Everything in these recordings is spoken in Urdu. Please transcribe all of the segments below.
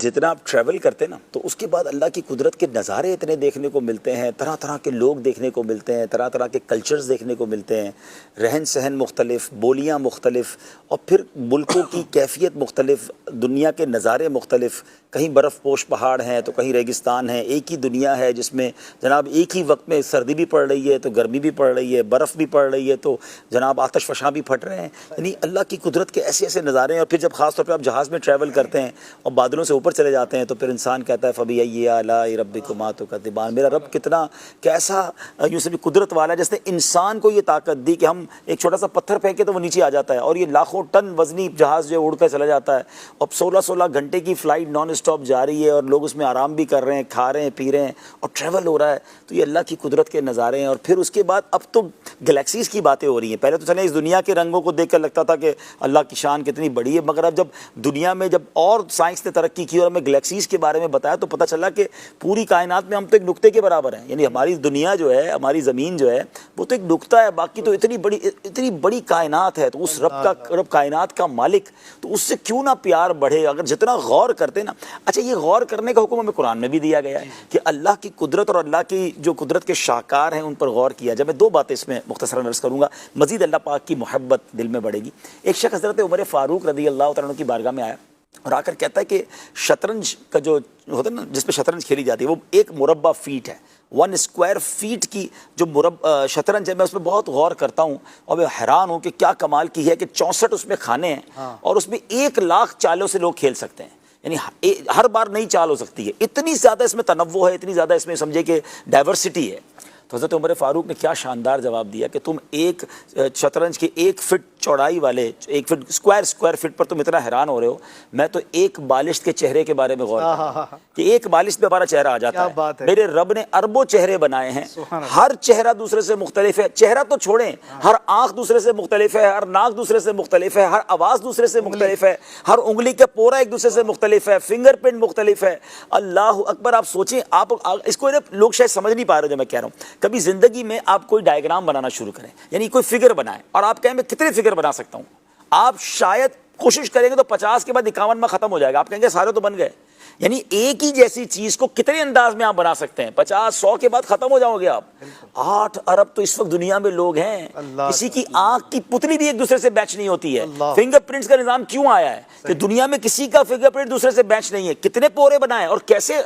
جتنا آپ ٹریول کرتے ہیں نا تو اس کے بعد اللہ کی قدرت کے نظارے اتنے دیکھنے کو ملتے ہیں، طرح طرح کے لوگ دیکھنے کو ملتے ہیں، طرح طرح کے کلچرز دیکھنے کو ملتے ہیں، رہن سہن مختلف، بولیاں مختلف، اور پھر ملکوں کی کیفیت مختلف، دنیا کے نظارے مختلف، کہیں برف پوش پہاڑ ہیں تو کہیں ریگستان ہے، ایک ہی دنیا ہے جس میں جناب ایک ہی وقت میں سردی بھی پڑ رہی ہے تو گرمی بھی پڑ رہی ہے، برف بھی پڑ رہی ہے تو جناب آتش فشاں بھی پھٹ رہے ہیں، یعنی اللہ کی قدرت کے ایسے ایسے نظارے ہیں۔ اور پھر جب خاص طور پہ آپ جہاز میں ٹریول کرتے ہیں اور بادلوں سے اوپر چلے جاتے ہیں تو پھر انسان کہتا ہے فَبِأَيِّ آلَاءِ رَبِّكُمَا تُكَذِّبَانِ، میرا رب کتنا کیسا یوں سے بھی قدرت والا ہے، جس نے انسان کو یہ طاقت دی کہ ہم ایک چھوٹا سا پتھر پھینکے تو وہ نیچے آ جاتا ہے، اور یہ لاکھوں ٹن وزنی جہاز جو اڑ کر چلا جاتا ہے، اب 16 گھنٹے کی فلائٹ نان اسٹاپ جاری ہے اور لوگ اس میں آرام بھی کر رہے ہیں، کھا رہے ہیں، پی رہے ہیں، اور ٹریول ہو رہا ہے۔ تو یہ اللہ کی قدرت کے نظارے ہیں۔ اور پھر اس کے بعد اب تو گلیکسیز کی باتیں ہو رہی ہیں۔ پہلے تو چلیں اس دنیا کے رنگوں کو دیکھ کر لگتا تھا کہ اللہ کی شان کتنی بڑی ہے، مگر اب جب دنیا میں جب اور سائنس نے ترقی کی اور ہمیں گلیکسیز کے بارے میں بتایا تو پتہ چلا کہ پوری کائنات میں ہم تو ایک نقطے کے برابر ہیں، یعنی ہماری دنیا جو ہے، ہماری زمین جو ہے وہ تو ایک نقطہ ہے، باقی تو اتنی بڑی کائنات ہے۔ تو اس رب کائنات کا مالک، تو اس سے کیوں نہ پیار بڑھے اگر جتنا غور کرتے نا۔ اچھا، یہ غور کرنے کا حکم ہمیں قرآن میں بھی دیا گیا ہے کہ اللہ کی قدرت اور اللہ کی جو قدرت کے شاہکار ہیں ان پر غور کیا جائے۔ میں دو باتیں اس میں مختصراً عرض کروں گا، مزید اللہ پاک کی محبت دل میں بڑھے گی۔ ایک شخص حضرت عمر فاروق رضی اللہ تعالیٰ عنہ کی بارگاہ میں آیا اور آ کر کہتا ہے کہ شطرنج کا جو ہوتا ہے نا، جس پہ شطرنج کھیلی جاتی ہے، وہ ایک مربع فیٹ ہے، 1 اسکوائر فیٹ کی جو شطرنج ہے، میں اس میں بہت غور کرتا ہوں اور میں حیران ہوں کہ کیا کمال کی ہے کہ 64 اس میں کھانے ہیں اور اس میں 1,00,000 چالوں سے لوگ کھیل سکتے ہیں، یعنی ہر بار نئی چال ہو سکتی ہے، اتنی زیادہ اس میں تنوع ہے، اتنی زیادہ اس میں سمجھے کہ ڈائیورسٹی ہے۔ تو حضرت عمر فاروق نے کیا شاندار جواب دیا کہ تم ایک شطرنج کے 1 فٹ چوڑائی والے 1 فٹ اسکوائر فٹ پر تم اتنا حیران ہو رہے ہو، میں تو ایک بالشت کے چہرے کے بارے میں غور کرتا ہوں کہ ایک بالشت پہ ہمارا چہرہ آ جاتا ہے۔ میرے رب نے اربوں چہرے بنائے ہیں، ہر چہرہ دوسرے سے مختلف ہے، چہرہ تو چھوڑیں، ہر آنکھ دوسرے سے مختلف ہے، ہر ناک دوسرے سے مختلف ہے، ہر آواز دوسرے سے مختلف ہے، ہر انگلی کا پورا ایک دوسرے سے مختلف ہے، فنگر پرنٹ مختلف ہے۔ اللہ اکبر! آپ سوچیں، آپ اس کو لوگ شاید سمجھ نہیں پا رہے جو میں کہہ رہا ہوں۔ کبھی زندگی میں آپ کوئی ڈائیگرام بنانا شروع کریں، یعنی کوئی فگر بنائیں، اور آپ کہیں میں کتنے فگر بنا سکتا ہوں، آپ شاید کوشش کریں گے تو 50 کے بعد 51 میں ختم ہو جائے گا، آپ کہیں گے سارے تو بن گئے۔ یعنی ایک ہی جیسی چیز کو کتنے انداز میں آپ بنا سکتے ہیں، 50-100 کے بعد ختم ہو جاؤ گے آپ۔ 8 ارب تو اس وقت دنیا میں لوگ ہیں، کسی کی آنکھ کی پتلی بھی ایک دوسرے سے میچ نہیں ہوتی ہے۔ فنگر پرنٹس کا نظام کیوں آیا ہے کہ دنیا میں کسی کا فنگر پرنٹ دوسرے سے میچ نہیں ہے، کتنے پورے بنائے اور کیسے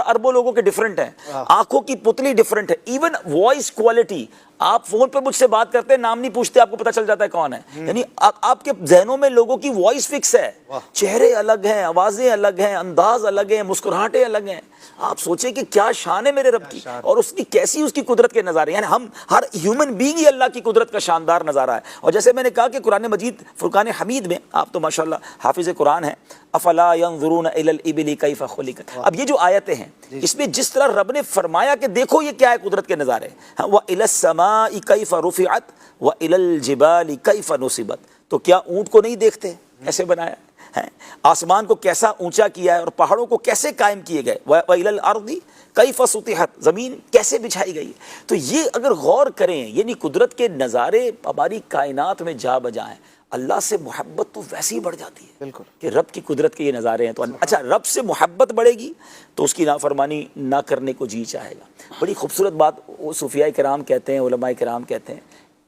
اربوں لوگوں کے ڈیفرنٹ ہیں، آنکھوں کی پتلی ڈیفرنٹ ہے، ایون وائس کوالٹی۔ آپ فون پہ مجھ سے بات کرتے ہیں، نام نہیں پوچھتے، آپ کو پتہ چل جاتا ہے کون ہے، یعنی آپ کے ذہنوں میں لوگوں کی وائس فکس ہے، چہرے الگ ہیں، آوازیں الگ ہیں، انداز الگ ہیں، مسکراہٹیں الگ ہیں۔ آپ سوچیں کہ کیا شان ہے میرے رب کی، اور اس کی کیسی اس کی قدرت کے نظارے، یعنی ہم ہر ہیومن بینگ ہی اللہ کی قدرت کا شاندار نظارہ ہے۔ اور جیسے میں نے کہا کہ قرآن مجید فرقان حمید میں، آپ تو ماشاءاللہ حافظ قرآن ہیں، افلا ينظرون الى الابل كيف خلقت، اب یہ جو آیتیں ہیں اس میں جس طرح رب نے فرمایا کہ دیکھو یہ کیا ہے قدرت کے نظارے، وَإِلَى السَّمَاءِ كَيْفَ رُفِعَتْ وَإِلَى الْجِبَالِ كَيْفَ نُصِبَتْ، تو کیا اونٹ کو نہیں دیکھتے ایسے بنایا ہے، آسمان کو کیسا اونچا کیا ہے اور پہاڑوں کو کیسے قائم کیے گئے، وَإِلَى الْأَرْضِ كَيْفَ سُطِحَتْ، زمین کیسے بچھائی گئی۔ تو یہ اگر غور کریں، یعنی قدرت کے نظارے ہماری کائنات میں جا بجا ہیں، اللہ سے محبت تو ویسے ہی بڑھ جاتی ہے، بالکل، کہ رب کی قدرت کے یہ نظارے ہیں۔ تو اچھا، رب سے محبت بڑھے گی تو اس کی نافرمانی نہ کرنے کو جی چاہے گا۔ بڑی خوبصورت بات وہ صوفیاء کرام کہتے ہیں، علماء کرام کہتے ہیں،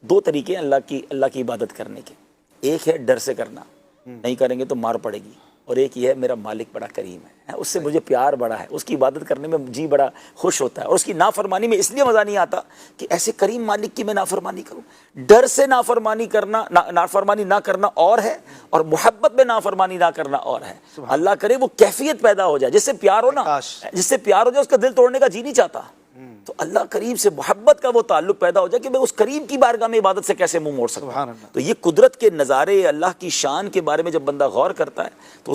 2 طریقے ہیں اللہ کی عبادت کرنے کے، ایک ہے ڈر سے کرنا، نہیں کریں گے تو مار پڑے گی، اور ایک یہ ہے میرا مالک بڑا کریم ہے، اس سے مجھے پیار بڑا ہے، اس کی عبادت کرنے میں جی بڑا خوش ہوتا ہے، اور اس کی نافرمانی میں اس لیے مزہ نہیں آتا کہ ایسے کریم مالک کی میں نافرمانی کروں۔ ڈر سے نافرمانی نہ کرنا اور ہے، اور محبت میں نافرمانی نہ کرنا اور ہے۔ اللہ کرے وہ کیفیت پیدا ہو جائے، جس سے پیار ہو نا، جس سے پیار ہو جائے اس کا دل توڑنے کا جی نہیں چاہتا، تو اللہ کریم سے محبت کا وہ تعلق پیدا ہو جائے کہ میں اس کریم کی بارگاہ میں عبادت سے کیسے منہ موڑ سکتا ہوں۔ تو یہ قدرت کے نظارے، اللہ کی شان کے بارے میں جب بندہ غور کرتا ہے تو